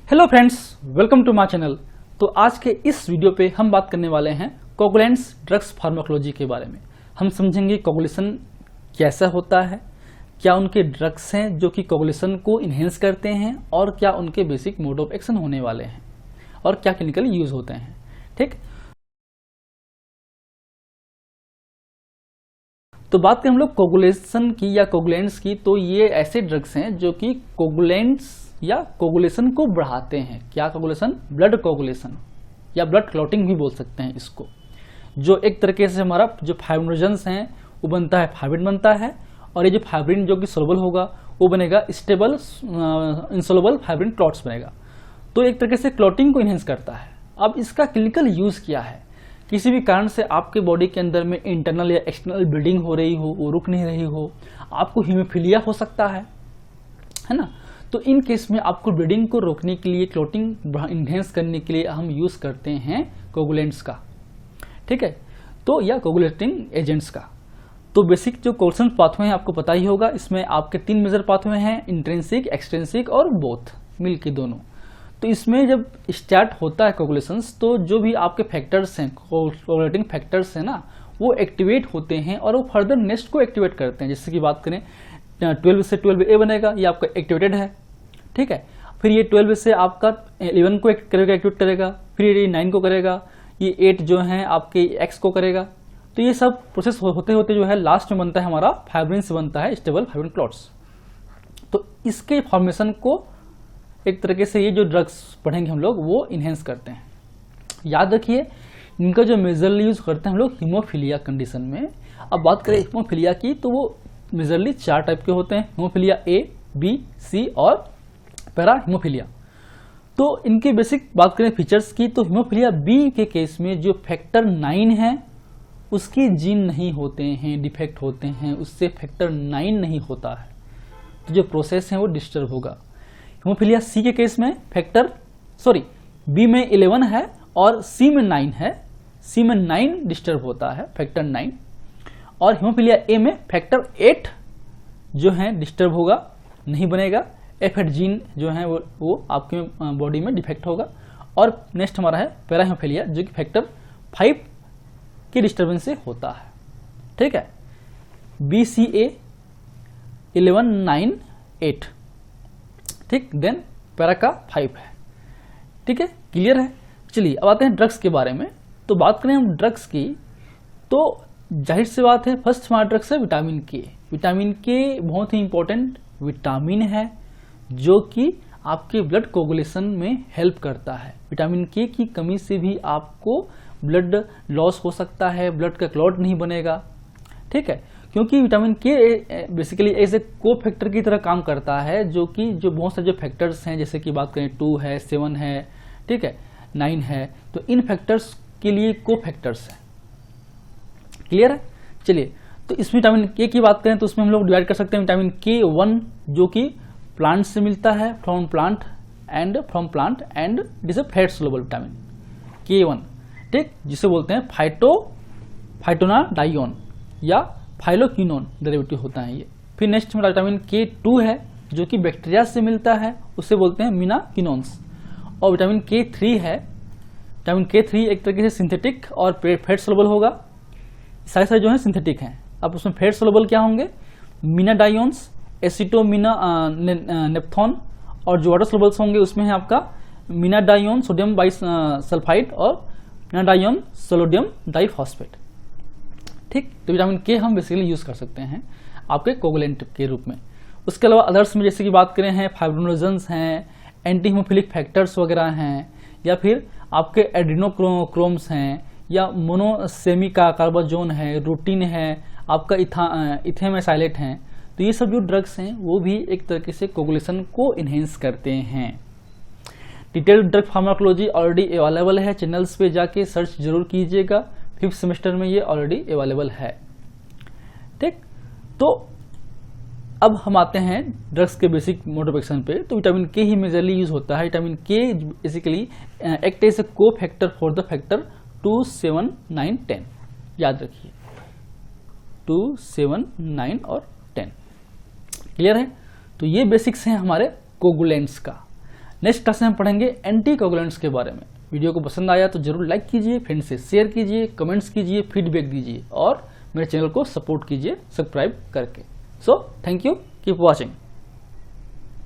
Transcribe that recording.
Hello friends, welcome to my channel. तो आज के इस वीडियो पे हम बात करने वाले हैं कोगुलेंट्स ड्रग्स फार्माकोलॉजी के बारे में। हम समझेंगे कोगुलेशन कैसा होता है, क्या उनके ड्रग्स हैं जो कि कोगुलेशन को इन्हेंस करते हैं और क्या उनके बेसिक मोड ऑफ एक्शन होने वाले हैं और क्या क्लिनिकल यूज होते हैं। ठीक, तो बात करें हम लोग कोगुलेशन की या कोगुलेंट्स की, तो ये ऐसे ड्रग्स हैं जो कि कोगुलेंट्स या कोगुलेशन को बढ़ाते हैं। क्या कोगुलेशन? ब्लड कोगुलेशन या ब्लड क्लॉटिंग भी बोल सकते हैं इसको। जो एक तरीके से हमारा जो फाइब्रिनोजेंस हैं वो बनता है, फाइब्रिन बनता है, और ये जो फाइब्रिन जो कि सोलबल होगा वो बनेगा स्टेबल इंसोलबल फाइब्रिन क्लॉट्स बनेगा। तो एक तरीके से क्लॉटिंग को इन्हेंस करता है। अब इसका क्लिनिकल यूज क्या है? किसी भी कारण से आपके बॉडी के अंदर में इंटरनल या एक्सटर्नल ब्लीडिंग हो रही हो, वो रुक नहीं रही हो, आपको हीमोफीलिया हो सकता है ना। तो इन केस में आपको ब्लीडिंग को रोकने के लिए, क्लॉटिंग इन्हेंस करने के लिए हम यूज करते हैं कोगुलेंट्स का। ठीक है, तो या कोगुलेटिंग एजेंट्स का। तो बेसिक जो कोगुलेशन पाथवे हैं आपको पता ही होगा। इसमें आपके 3 मेजर पाथवे हैं, इंट्रिंसिक, एक्सट्रिंसिक और बोथ मिल के दोनों। तो इसमें जब स्टार्ट होता है कोगुलेशंस, तो जो भी आपके फैक्टर्स हैं, कोगुलेटिंग फैक्टर्स हैं ना, वो एक्टिवेट होते हैं और वो फर्दर नेक्स्ट को एक्टिवेट करते हैं। जैसे कि बात करें 12 से 12A बनेगा, ये आपका एक्टिवेटेड है। ठीक है, फिर ये 12 से आपका 11 को एक्टिवेट करेगा, फिर ये 9 को करेगा, ये 8 जो है आपके X को करेगा। तो ये सब प्रोसेस होते होते जो है लास्ट में बनता है हमारा फाइब्रिन से बनता है स्टेबल फाइब्रिन क्लॉट्स। तो इसके फॉर्मेशन को एक तरीके से ये जो ड्रग्स पढ़ेंगे हम लोग वो इन्हेंस करते हैं। याद रखिए, इनका जो मेजरली यूज करते हैं हम लोग हीमोफीलिया कंडीशन में। अब बात करें हीमोफीलिया की, तो वो मेजरली 4 टाइप के होते हैं, हीमोफीलिया A, B, C और पैरा हीमोफीलिया। तो इनके बेसिक बात करें फीचर्स की, तो हीमोफीलिया बी के केस में जो फैक्टर 9 है उसके जीन नहीं होते हैं, डिफेक्ट होते हैं, उससे फैक्टर 9 नहीं होता है, तो जो प्रोसेस है वो डिस्टर्ब होगा। हीमोफीलिया सी के केस में बी में 11 है और सी में 9 है, सी में 9 डिस्टर्ब होता है, फैक्टर 9। और हीमोफीलिया ए में फैक्टर 8 जो है डिस्टर्ब होगा, नहीं बनेगा। F8 जीन जो है वो आपके बॉडी में डिफेक्ट होगा। और नेक्स्ट हमारा है पैरा हीमोफीलिया, जो कि फैक्टर 5 की डिस्टर्बेंस से होता है। ठीक है, BCA 11, 9, 8। ठीक, देन पैरा का 5 है। ठीक है, क्लियर है। चलिए अब आते हैं ड्रग्स के बारे में। तो बात करें हम ड्रग्स की, तो जाहिर सी बात है फर्स्ट हमारा ड्रग्स है विटामिन के। विटामिन के बहुत ही इंपॉर्टेंट विटामिन है जो कि आपके ब्लड कोगुलेशन में हेल्प करता है। विटामिन के की कमी से भी आपको ब्लड लॉस हो सकता है, ब्लड का क्लॉट नहीं बनेगा। ठीक है, क्योंकि विटामिन के बेसिकली एज ए को फैक्टर की तरह काम करता है, जो कि जो बहुत सारे जो फैक्टर्स हैं, जैसे कि बात करें 2 है, 7 है, ठीक है, 9 है, तो इन फैक्टर्स के लिए को फैक्टर्स हैं। क्लियर है। चलिए, तो इस विटामिन के की बात करें तो उसमें हम लोग डिवाइड कर सकते हैं विटामिन K1 जो कि प्लांट से मिलता है, from plant and it is a fat soluble vitamin K1। ठीक, जिसे बोलते हैं फाइटोनाडाइऑन या फाइलोक्विनोन डेरिवेटिव होता है ये। फिर नेक्स्ट में विटामिन K2 है जो कि बैक्टीरिया से मिलता है, उससे बोलते हैं मीनाकिनोन्स। और विटामिन K3 है, विटामिन K3 एक तरीके से सिंथेटिक और फैट सोलुबल होगा। सारे जो है सिंथेटिक हैं। अब उसमें फैट सोलुबल क्या होंगे? मीनाडाइऑन्स, एसिटोमिनानेप्थॉन, और जो वाटर सोलुबल्स होंगे उसमें है आपका मीनाडाइऑन सोडियम बाइसल्फाइड और मीनाडाइऑन सोडियम डाइफॉस्फेट। ठीक, तो विटामिन के हम बेसिकली यूज कर सकते हैं आपके कोगुलेंट के रूप में। उसके अलावा अदर्स में जैसे कि बात करें हैं फाइब्रिनोजेंस हैं, एंटी हीमोफिलिक फैक्टर्स वगैरह हैं, या फिर आपके एड्रीनोक्रोम्स हैं, या मोनोसेमिका कार्बाजोन है, रूटीन है, आपका इथेमेसाइलेट हैं। तो ये सब जो ड्रग्स हैं वो भी एक तरीके से कोगुलेशन को इन्हेंस करते हैं। Detailed drug pharmacology already available है, चैनल्स पे जाके सर्च जरूर कीजिएगा। 5th सेमेस्टर में ये ऑलरेडी अवेलेबल है। ठीक, तो अब हम आते हैं ड्रग्स के बेसिक मोड ऑफ एक्शन पे। तो विटामिन के ही मेजरली यूज होता है। विटामिन के बेसिकली एक्ट एज ए को फैक्टर फॉर द फैक्टर 2, 7, 9, 10। याद रखिए 2, 7, 9 और 10। क्लियर है। तो ये बेसिक्स हैं हमारे कोगुलेंट्स का। नेक्स्ट क्लास में हम पढ़ेंगे एंटी कोगुलेंट्स के बारे में। वीडियो को पसंद आया तो जरूर लाइक कीजिए, फ्रेंड से शेयर कीजिए, कमेंट्स कीजिए, फीडबैक दीजिए और मेरे चैनल को सपोर्ट कीजिए सब्सक्राइब करके। So thank you, keep watching.